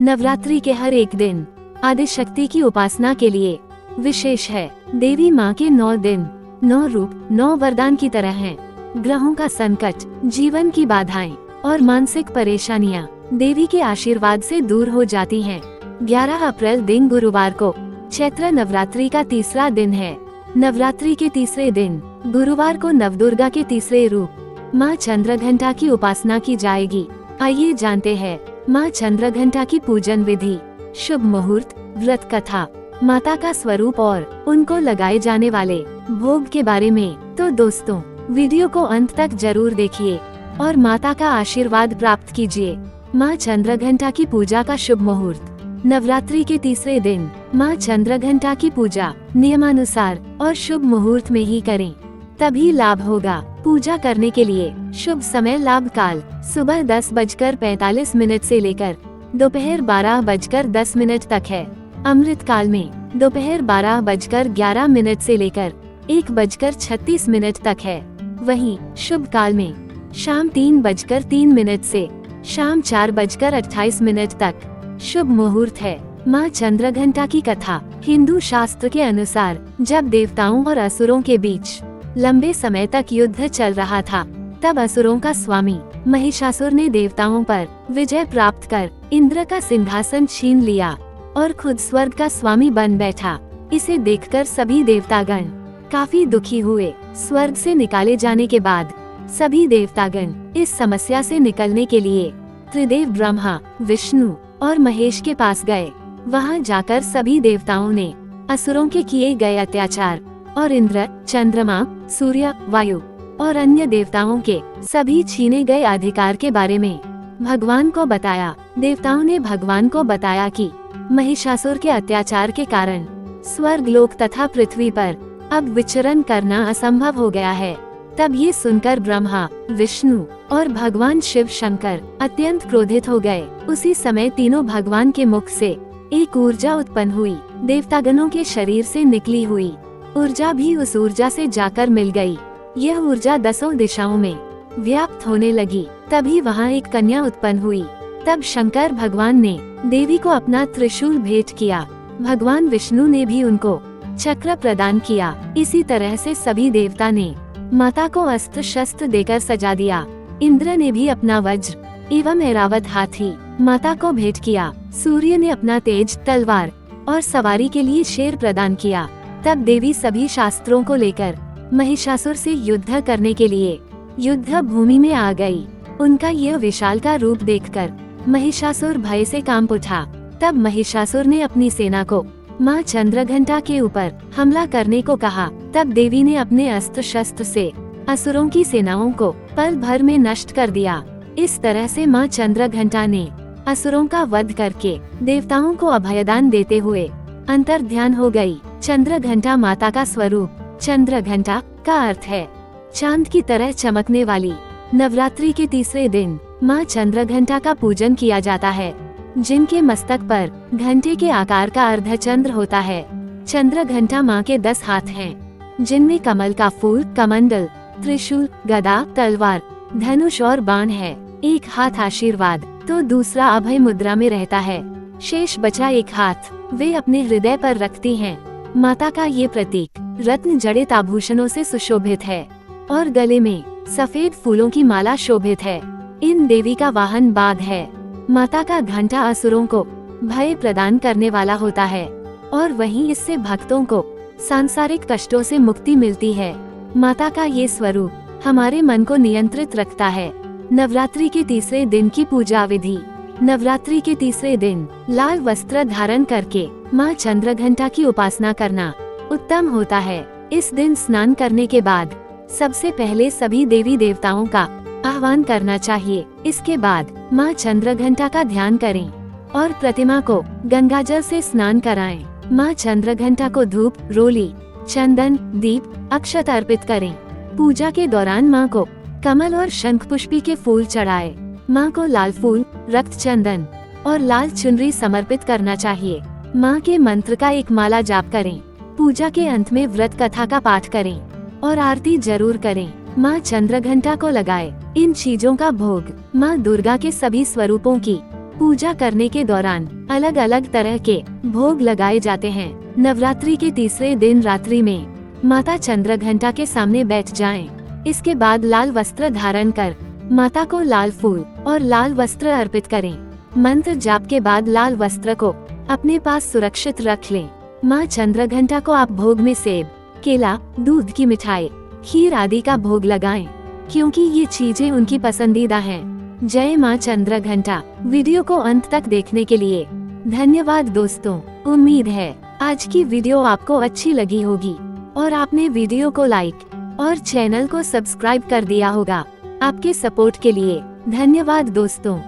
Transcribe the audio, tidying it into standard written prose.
नवरात्रि के हर एक दिन आदिशक्ति की उपासना के लिए विशेष है। देवी माँ के 9 दिन 9 रूप 9 वरदान की तरह हैं। ग्रहों का संकट, जीवन की बाधाएं और मानसिक परेशानियां देवी के आशीर्वाद से दूर हो जाती हैं। 11 अप्रैल दिन गुरुवार को चैत्र नवरात्रि का तीसरा दिन है। नवरात्रि के तीसरे दिन गुरुवार को नवदुर्गा के तीसरे रूप माँ चंद्रघंटा की उपासना की जाएगी। आइए जानते हैं माँ चंद्रघंटा की पूजन विधि, शुभ मुहूर्त, व्रत कथा, माता का स्वरूप और उनको लगाए जाने वाले भोग के बारे में। तो दोस्तों, वीडियो को अंत तक जरूर देखिए और माता का आशीर्वाद प्राप्त कीजिए। माँ चंद्रघंटा की पूजा का शुभ मुहूर्त। नवरात्रि के तीसरे दिन माँ चंद्रघंटा की पूजा नियमानुसार और शुभ मुहूर्त में ही करें, तभी लाभ होगा। पूजा करने के लिए शुभ समय लाभ काल सुबह 10:45 से लेकर दोपहर 12:10 तक है। अमृत काल में दोपहर 12:11 से लेकर 1:36 तक है। वहीं शुभ काल में शाम 3:03 से शाम 4:28 तक शुभ मुहूर्त है। माँ चंद्रघंटा की कथा। हिंदू शास्त्र के अनुसार जब देवताओं और असुरों के बीच लंबे समय तक युद्ध चल रहा था, तब असुरों का स्वामी महिषासुर ने देवताओं पर विजय प्राप्त कर इंद्र का सिंहासन छीन लिया और खुद स्वर्ग का स्वामी बन बैठा। इसे देखकर सभी देवतागण काफी दुखी हुए। स्वर्ग से निकाले जाने के बाद सभी देवतागण इस समस्या से निकलने के लिए त्रिदेव ब्रह्मा, विष्णु और महेश के पास गए। वहां जाकर सभी देवताओं ने असुरों के किए गए अत्याचार और इंद्र, चंद्रमा, सूर्य, वायु और अन्य देवताओं के सभी छीने गए अधिकार के बारे में भगवान को बताया। देवताओं ने भगवान को बताया कि महिषासुर के अत्याचार के कारण स्वर्ग लोक तथा पृथ्वी पर अब विचरण करना असंभव हो गया है। तब ये सुनकर ब्रह्मा, विष्णु और भगवान शिव शंकर अत्यंत क्रोधित हो गए। उसी समय तीनों भगवान के मुख से एक ऊर्जा उत्पन्न हुई, देवतागणों के शरीर से निकली हुई ऊर्जा भी उस ऊर्जा से जाकर मिल गई। यह ऊर्जा 10 दिशाओं में व्याप्त होने लगी। तभी वहाँ एक कन्या उत्पन्न हुई। तब शंकर भगवान ने देवी को अपना त्रिशूल भेंट किया। भगवान विष्णु ने भी उनको चक्र प्रदान किया। इसी तरह से सभी देवता ने माता को अस्त्र शस्त्र देकर सजा दिया। इंद्र ने भी अपना वज्र एवं ऐरावत हाथी माता को भेंट किया। सूर्य ने अपना तेज तलवार और सवारी के लिए शेर प्रदान किया। तब देवी सभी शास्त्रों को लेकर महिषासुर से युद्ध करने के लिए युद्ध भूमि में आ गई। उनका यह विशालकाय रूप देखकर महिषासुर भय से कांप उठा। तब महिषासुर ने अपनी सेना को माँ चंद्रघंटा के ऊपर हमला करने को कहा। तब देवी ने अपने अस्त्र शस्त्र से असुरों की सेनाओं को पल भर में नष्ट कर दिया। इस तरह से माँ चंद्रघंटा ने असुरों का वध करके देवताओं को अभयदान देते हुए अंतर्ध्यान हो गई। चंद्रघंटा माता का स्वरूप। चंद्रघंटा का अर्थ है चांद की तरह चमकने वाली। नवरात्रि के तीसरे दिन माँ चंद्रघंटा का पूजन किया जाता है, जिनके मस्तक पर घंटे के आकार का अर्धचंद्र होता है। चंद्रघंटा माँ के 10 हाथ हैं, जिनमें कमल का फूल, कमंडल, त्रिशूल, गदा, तलवार, धनुष और बाण है। एक हाथ आशीर्वाद तो दूसरा अभय मुद्रा में रहता है। शेष बचा एक हाथ वे अपने हृदय पर रखती हैं। माता का ये प्रतीक रत्न जड़ित आभूषणों से सुशोभित है और गले में सफेद फूलों की माला शोभित है। इन देवी का वाहन बाघ है। माता का घंटा असुरों को भय प्रदान करने वाला होता है और वहीं इससे भक्तों को सांसारिक कष्टों से मुक्ति मिलती है। माता का ये स्वरूप हमारे मन को नियंत्रित रखता है। नवरात्रि के तीसरे दिन की पूजा विधि। नवरात्रि के तीसरे दिन लाल वस्त्र धारण करके माँ चंद्रघंटा की उपासना करना उत्तम होता है। इस दिन स्नान करने के बाद सबसे पहले सभी देवी देवताओं का आह्वान करना चाहिए। इसके बाद माँ चंद्रघंटा का ध्यान करें और प्रतिमा को गंगाजल से स्नान कराएं। माँ चंद्रघंटा को धूप, रोली, चंदन, दीप, अक्षत अर्पित करें। पूजा के दौरान माँ को कमल और शंख पुष्पी के फूल चढ़ाए। माँ को लाल फूल, रक्त चंदन और लाल चुनरी समर्पित करना चाहिए। माँ के मंत्र का एक माला जाप करें। पूजा के अंत में व्रत कथा का पाठ करें और आरती जरूर करें। माँ चंद्रघंटा को लगाए। इन चीजों का भोग माँ दुर्गा के सभी स्वरूपों की पूजा करने के दौरान अलग अलग तरह के भोग लगाए जाते हैं। नवरात्रि के तीसरे दिन रात्रि में माता चंद्रघंटा के सामने बैठ जाएं। इसके बाद लाल वस्त्र धारण कर माता को लाल फूल और लाल वस्त्र अर्पित करें। मंत्र जाप के बाद लाल वस्त्र को अपने पास सुरक्षित रख लें। माँ चंद्रघंटा को आप भोग में सेब, केला, दूध की मिठाई, खीर आदि का भोग लगाएं, क्योंकि ये चीजें उनकी पसंदीदा हैं। जय माँ चंद्रघंटा। वीडियो को अंत तक देखने के लिए धन्यवाद दोस्तों। उम्मीद है आज की वीडियो आपको अच्छी लगी होगी और आपने वीडियो को लाइक और चैनल को सब्सक्राइब कर दिया होगा। आपके सपोर्ट के लिए धन्यवाद दोस्तों।